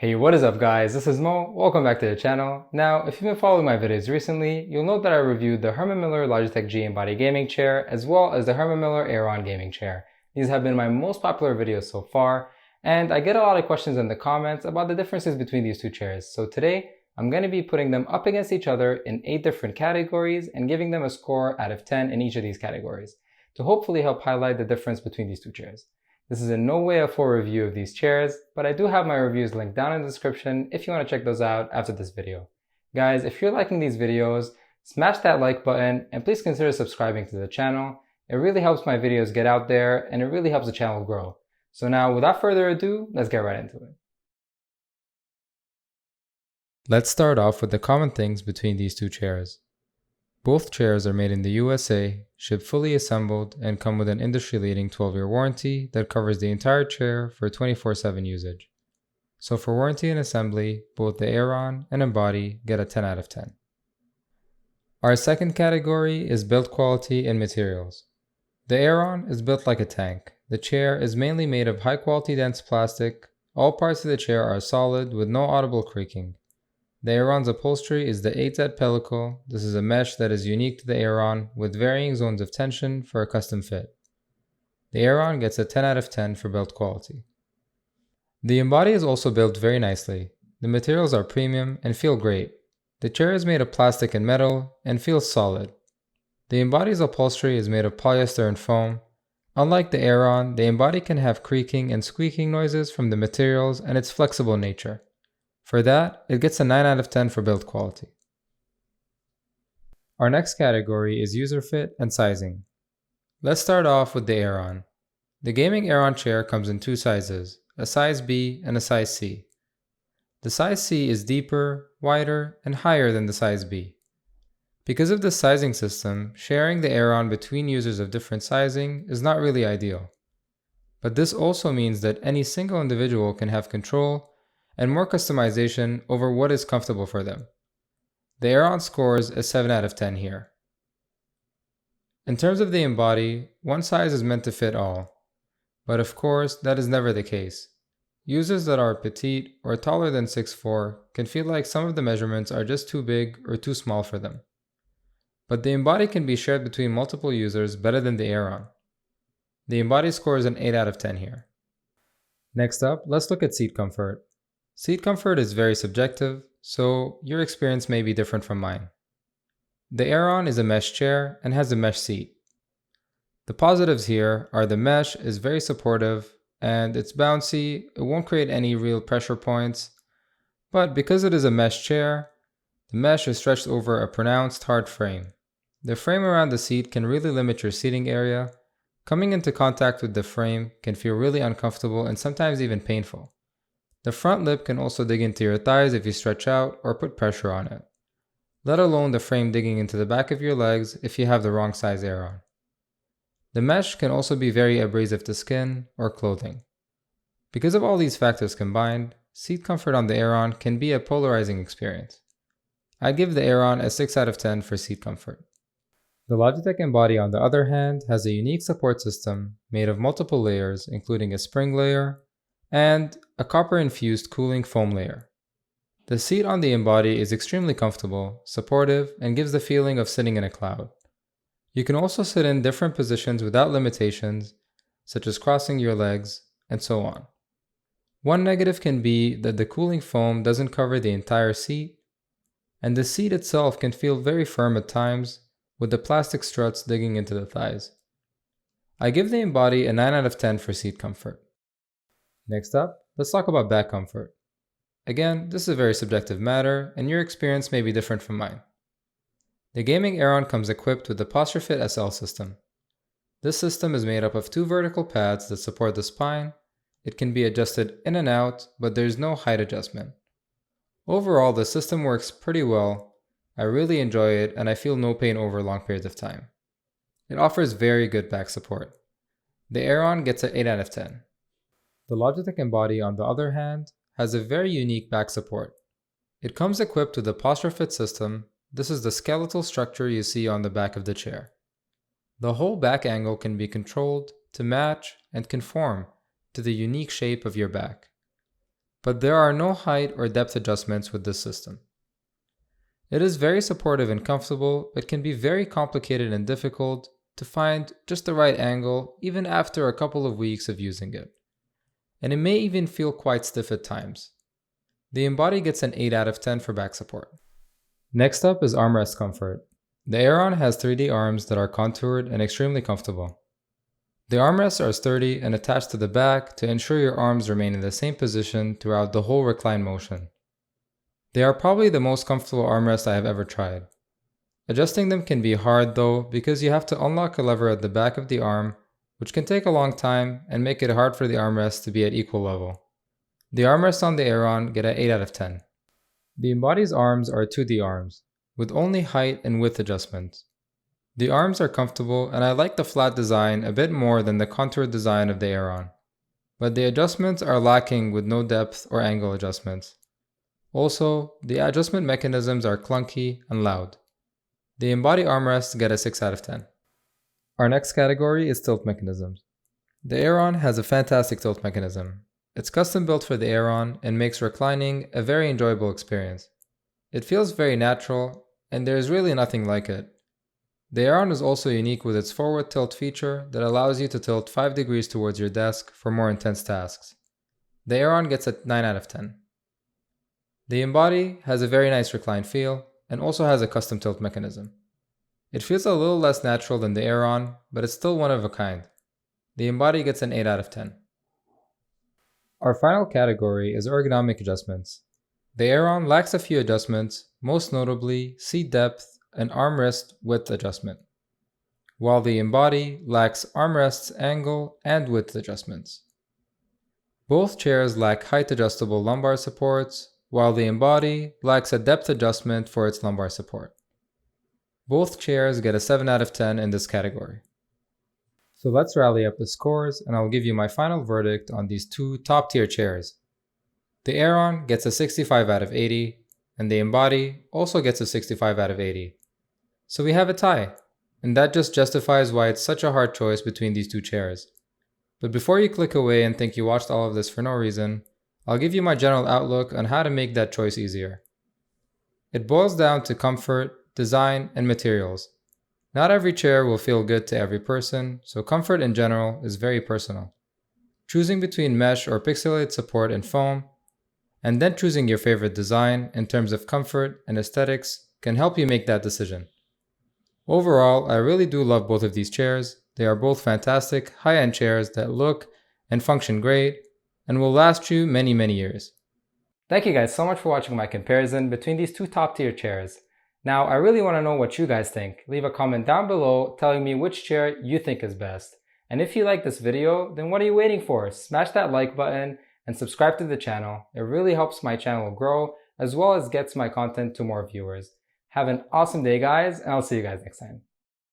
Hey, what is up guys? This is Mo. Welcome back to the channel. Now, if you've been following my videos recently, you'll note that I reviewed the Herman Miller Logitech Embody gaming chair as well as the Herman Miller Aeron gaming chair. These have been my most popular videos so far, and I get a lot of questions in the comments about the differences between these two chairs. So today, I'm going to be putting them up against each other in 8 different categories and giving them a score out of 10 in each of these categories to hopefully help highlight the difference between these two chairs. This is in no way a full review of these chairs, but I do have my reviews linked down in the description if you want to check those out after this video. Guys, if you're liking these videos, smash that like button and please consider subscribing to the channel. It really helps my videos get out there and it really helps the channel grow. So now, without further ado, let's get right into it. Let's start off with the common things between these two chairs. Both chairs are made in the USA, ship fully assembled, and come with an industry-leading 12-year warranty that covers the entire chair for 24/7 usage. So for warranty and assembly, both the Aeron and Embody get a 10 out of 10. Our second category is build quality and materials. The Aeron is built like a tank. The chair is mainly made of high-quality dense plastic. All parts of the chair are solid with no audible creaking. The Aeron's upholstery is the 8Z pellicle. This is a mesh that is unique to the Aeron with varying zones of tension for a custom fit. The Aeron gets a 10 out of 10 for build quality. The Embody is also built very nicely. The materials are premium and feel great. The chair is made of plastic and metal and feels solid. The Embody's upholstery is made of polyester and foam. Unlike the Aeron, the Embody can have creaking and squeaking noises from the materials and its flexible nature. For that, it gets a 9 out of 10 for build quality. Our next category is user fit and sizing. Let's start off with the Aeron. The gaming Aeron chair comes in two sizes, a size B and a size C. The size C is deeper, wider, and higher than the size B. Because of this sizing system, sharing the Aeron between users of different sizing is not really ideal. But this also means that any single individual can have control and more customization over what is comfortable for them. The Aeron scores a 7 out of 10 here. In terms of the Embody, one size is meant to fit all. But of course, that is never the case. Users that are petite or taller than 6'4" can feel like some of the measurements are just too big or too small for them. But the Embody can be shared between multiple users better than the Aeron. The Embody scores an 8 out of 10 here. Next up, let's look at seat comfort. Seat comfort is very subjective, so your experience may be different from mine. The Aeron is a mesh chair and has a mesh seat. The positives here are the mesh is very supportive and it's bouncy, it won't create any real pressure points, but because it is a mesh chair, the mesh is stretched over a pronounced hard frame. The frame around the seat can really limit your seating area. Coming into contact with the frame can feel really uncomfortable and sometimes even painful. The front lip can also dig into your thighs if you stretch out or put pressure on it, let alone the frame digging into the back of your legs if you have the wrong size Aeron. The mesh can also be very abrasive to skin or clothing. Because of all these factors combined, seat comfort on the Aeron can be a polarizing experience. I'd give the Aeron a 6 out of 10 for seat comfort. The Logitech Embody, on the other hand, has a unique support system made of multiple layers, including a spring layer and a copper-infused cooling foam layer. The seat on the Embody is extremely comfortable, supportive, and gives the feeling of sitting in a cloud. You can also sit in different positions without limitations, such as crossing your legs, and so on. One negative can be that the cooling foam doesn't cover the entire seat, and the seat itself can feel very firm at times, with the plastic struts digging into the thighs. I give the Embody a 9 out of 10 for seat comfort. Next up, let's talk about back comfort. Again, this is a very subjective matter, and your experience may be different from mine. The gaming Aeron comes equipped with the PostureFit SL system. This system is made up of 2 vertical pads that support the spine. It can be adjusted in and out, but there is no height adjustment. Overall, the system works pretty well. I really enjoy it, and I feel no pain over long periods of time. It offers very good back support. The Aeron gets an 8 out of 10. The Logitech Embody, on the other hand, has a very unique back support. It comes equipped with the PostureFit system. This is the skeletal structure you see on the back of the chair. The whole back angle can be controlled to match and conform to the unique shape of your back. but there are no height or depth adjustments with this system. It is very supportive and comfortable, but can be very complicated and difficult to find just the right angle even after a couple of weeks of using it. And it may even feel quite stiff at times. The Embody gets an 8 out of 10 for back support. Next up is armrest comfort. The Aeron has 3D arms that are contoured and extremely comfortable. The armrests are sturdy and attached to the back to ensure your arms remain in the same position throughout the whole recline motion. They are probably the most comfortable armrest I have ever tried. Adjusting them can be hard though, because you have to unlock a lever at the back of the arm, which can take a long time and make it hard for the armrest to be at equal level. The armrests on the Aeron get an 8 out of 10. The Embody's arms are 2D arms, with only height and width adjustments. The arms are comfortable and I like the flat design a bit more than the contoured design of the Aeron, but the adjustments are lacking with no depth or angle adjustments. Also, the adjustment mechanisms are clunky and loud. The Embody armrests get a 6 out of 10. Our next category is tilt mechanisms. The Aeron has a fantastic tilt mechanism. It's custom built for the Aeron and makes reclining a very enjoyable experience. It feels very natural and there is really nothing like it. The Aeron is also unique with its forward tilt feature that allows you to tilt 5 degrees towards your desk for more intense tasks. The Aeron gets a 9 out of 10. The Embody has a very nice recline feel and also has a custom tilt mechanism. It feels a little less natural than the Aeron, but it's still one of a kind. The Embody gets an 8 out of 10. Our final category is ergonomic adjustments. The Aeron lacks a few adjustments, most notably seat depth and armrest width adjustment, while the Embody lacks armrests angle and width adjustments. Both chairs lack height adjustable lumbar supports, while the Embody lacks a depth adjustment for its lumbar support. Both chairs get a 7 out of 10 in this category. So let's rally up the scores and I'll give you my final verdict on these two top tier chairs. The Aeron gets a 65 out of 80 and the Embody also gets a 65 out of 80. So we have a tie, and that just justifies why it's such a hard choice between these two chairs. But before you click away and think you watched all of this for no reason, I'll give you my general outlook on how to make that choice easier. It boils down to comfort, design, and materials. Not every chair will feel good to every person, so comfort in general is very personal. Choosing between mesh or pixelated support and foam, and then choosing your favorite design in terms of comfort and aesthetics can help you make that decision. Overall, I really do love both of these chairs. They are both fantastic, high-end chairs that look and function great and will last you many, many years. Thank you guys so much for watching my comparison between these two top tier chairs. Now, I really want to know what you guys think. Leave a comment down below telling me which chair you think is best. And if you like this video, then what are you waiting for? Smash that like button and subscribe to the channel. It really helps my channel grow as well as gets my content to more viewers. Have an awesome day, guys, and I'll see you guys next time.